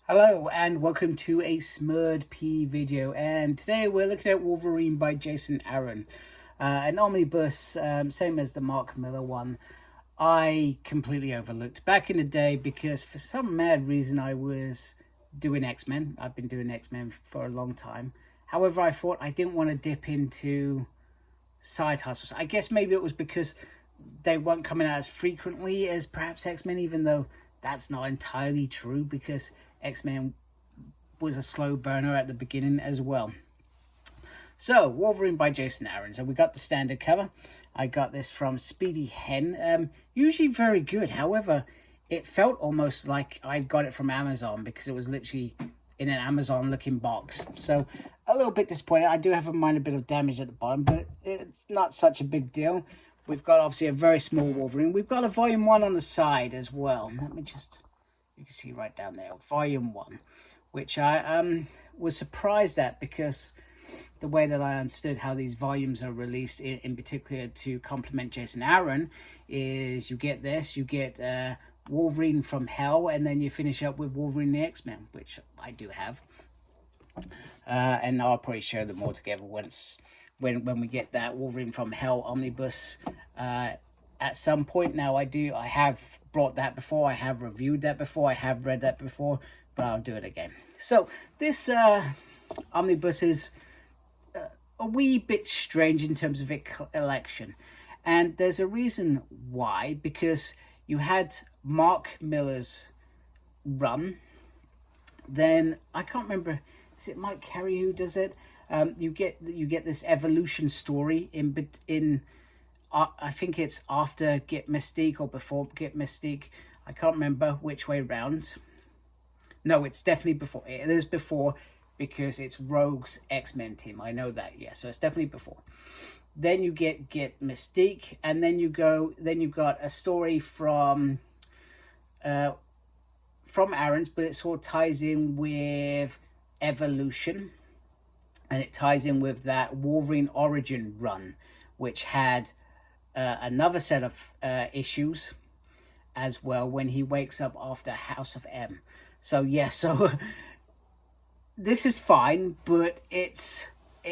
Hello and welcome to a Smurd P video, and today we're looking at Wolverine by Jason Aaron, an omnibus, same as the Mark Miller one. I completely overlooked back in the day because for some mad reason I was doing X-Men. I've been doing X-Men for a long time. However, I thought I didn't want to dip into side hustles. I guess maybe it was because they weren't coming out as frequently as perhaps X-Men, even though that's not entirely true because X-Men was a slow burner at the beginning as well. So, Wolverine by Jason Aaron. So we got the standard cover. I got this from Speedy Hen. Usually very good. However, it felt almost like I got it from Amazon because it was literally in an Amazon-looking box. So, a little bit disappointed. I do have a minor bit of damage at the bottom, but it's not such a big deal. We've got obviously a very small Wolverine. We've got a volume 1 on the side as well. Let me just... You can see right down there, volume 1, which I was surprised at because the way that I understood how these volumes are released, in particular to complement Jason Aaron, is you get this, you get Wolverine from Hell, and then you finish up with Wolverine the X-Men, which I do have. And I'll probably share them all together when we get that Wolverine from Hell omnibus at some point. Now I have brought that before, I have reviewed that before, I have read that before, but I'll do it again. So this omnibus is a wee bit strange in terms of its collection, and there's a reason why, because you had Mark Miller's run, then I can't remember, is it Mike Carey who does it? You get this evolution story in I think it's after Get Mystique or before Get Mystique. I can't remember which way round. No, it's definitely before. It is before because it's Rogue's X-Men team. I know that, yeah. So it's definitely before. Then you get Mystique, and then you've got a story from Aaron's, but it sort of ties in with Evolution, and it ties in with that Wolverine Origin run, which had another set of issues as well when he wakes up after House of M. So yeah, so this is fine, but it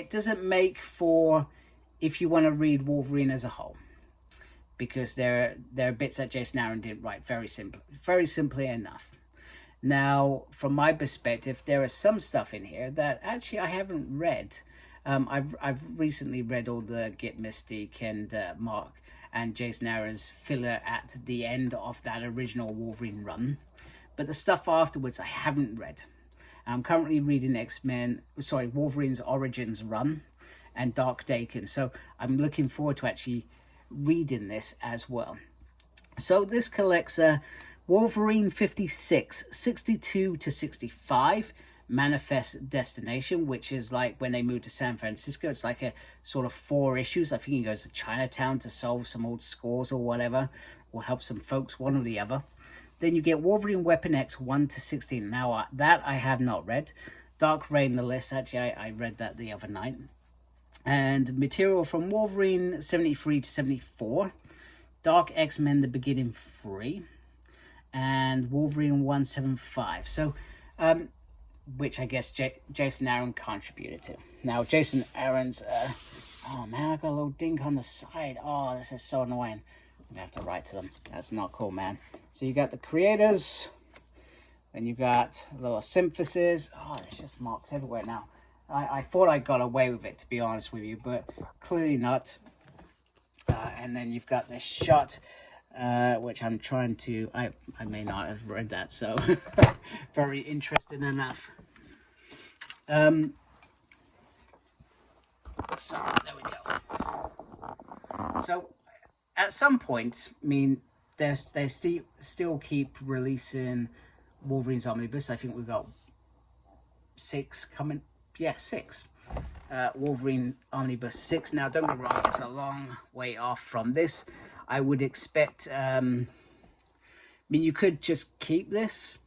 doesn't make for if you want to read Wolverine as a whole, because there are bits that Jason Aaron didn't write very simply enough. Now, from my perspective, there is some stuff in here that actually I haven't read. I've recently read all the Get Mystique and Mark and Jason Aaron's filler at the end of that original Wolverine run, but the stuff afterwards I haven't read. I'm currently reading Wolverine's Origins run and Dark Daken, so I'm looking forward to actually reading this as well. So this collects Wolverine 56, 62 to 65. Manifest Destination, which is like when they move to San Francisco. It's like a sort of 4 issues. I think he goes to Chinatown to solve some old scores or whatever, or help some folks, one or the other. Then you get Wolverine Weapon X 1 to 16. Now that I have not read. Dark Reign the list, actually I read that the other night. And material from Wolverine 73 to 74. Dark X-Men The Beginning 3. And Wolverine 175. So which I guess Jason Aaron contributed to. Now, Jason Aaron's, oh man, I got a little dink on the side. Oh, this is so annoying. I'm gonna have to write to them. That's not cool, man. So you got the creators, then you got a little symphysis. Oh, there's just marks everywhere now. I thought I got away with it, to be honest with you, but clearly not. And then you've got this shot, which I'm trying to, I may not have read that, so very interesting enough. So there we go. So at some point, I mean, they still keep releasing Wolverine's Omnibus. I think we've got 6 coming. Yeah, 6. Wolverine Omnibus 6. Now, don't get me wrong, it's a long way off from this. I would expect, I mean, you could just keep this.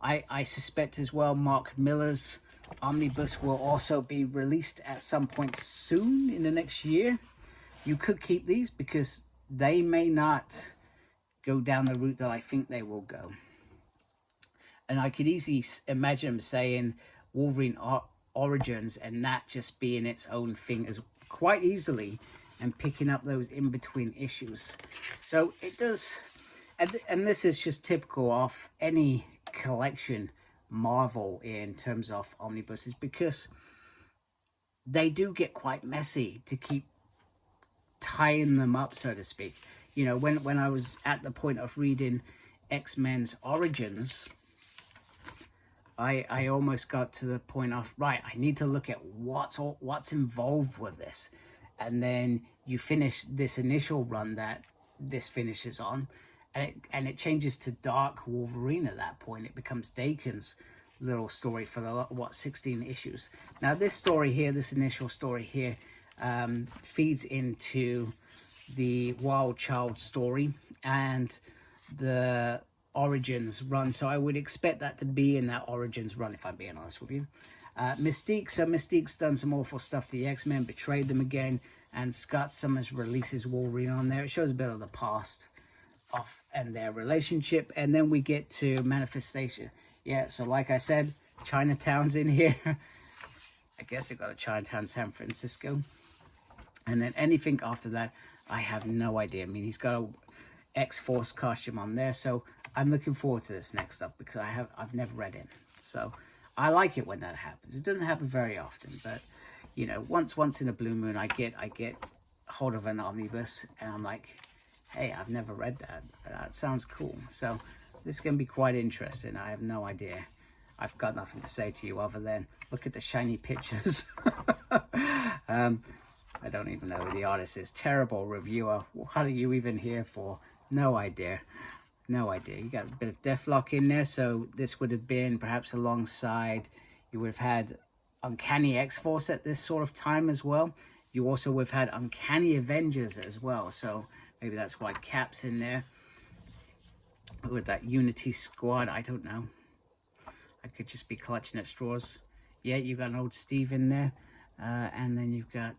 I suspect as well Mark Miller's Omnibus will also be released at some point soon in the next year. You could keep these because they may not go down the route that I think they will go. And I could easily imagine him saying Wolverine Origins and that just being its own thing as quite easily, and picking up those in-between issues. So it does, and this is just typical of any collection Marvel in terms of omnibuses, because they do get quite messy to keep tying them up, so to speak. You know, when I was at the point of reading X-Men's Origins, I almost got to the point of, right, I need to look at what's involved with this. And then you finish this initial run that this finishes on, and it changes to Dark Wolverine at that point. It becomes Daken's little story for the 16 issues. Now this story here, this initial story here, feeds into the Wild Child story and the Origins run, so I would expect that to be in that Origins run, if I'm being honest with you. Mystique, so Mystique's done some awful stuff to the X-Men, betrayed them again, and Scott Summers releases Wolverine on there. It shows a bit of the past of and their relationship, and then we get to Manifestation. Yeah, so like I said, Chinatown's in here. I guess they got a Chinatown, San Francisco. And then anything after that, I have no idea. I mean, he's got a X-Force costume on there, so I'm looking forward to this next stuff, because I've never read it. So I like it when that happens. It doesn't happen very often, but you know, once in a blue moon, I get hold of an omnibus, and I'm like, hey, I've never read that. That sounds cool. So this is going to be quite interesting. I have no idea. I've got nothing to say to you other than look at the shiny pictures. I don't even know who the artist is. Terrible reviewer. What are you even here for? No idea. No idea. You got a bit of Deathlock in there, so this would have been perhaps alongside, you would have had Uncanny X-Force at this sort of time as well. You also would have had Uncanny Avengers as well, so maybe that's why Cap's in there. With that Unity Squad, I don't know. I could just be clutching at straws. Yeah, you've got an old Steve in there. And then you've got...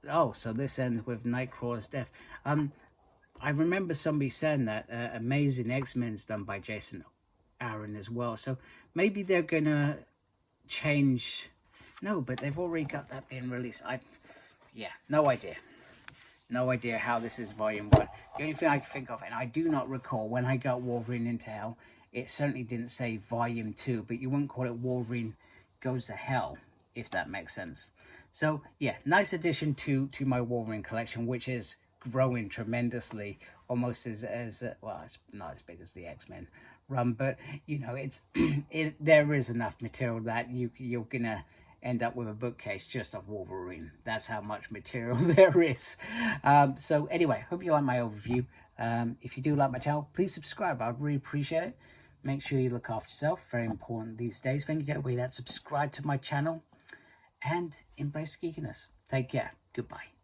Oh, so this ends with Nightcrawler's death. I remember somebody saying that Amazing X-Men's done by Jason Aaron as well. So maybe they're going to change... No, but they've already got that being released. Yeah, no idea. No idea how this is volume 1. The only thing I can think of, and I do not recall when I got Wolverine into Hell, it certainly didn't say volume 2, but you wouldn't call it Wolverine Goes to Hell, if that makes sense. So yeah, nice addition to my Wolverine collection, which is growing tremendously, almost as well, it's not as big as the X-Men run, but you know, it's there is enough material that you're gonna end up with a bookcase just of Wolverine. That's how much material there is. So anyway, hope you like my overview. If you do like my channel, please subscribe. I'd really appreciate it. Make sure you look after yourself. Very important these days. Thank you to everybody that subscribed to my channel. And embrace geekiness. Take care. Goodbye.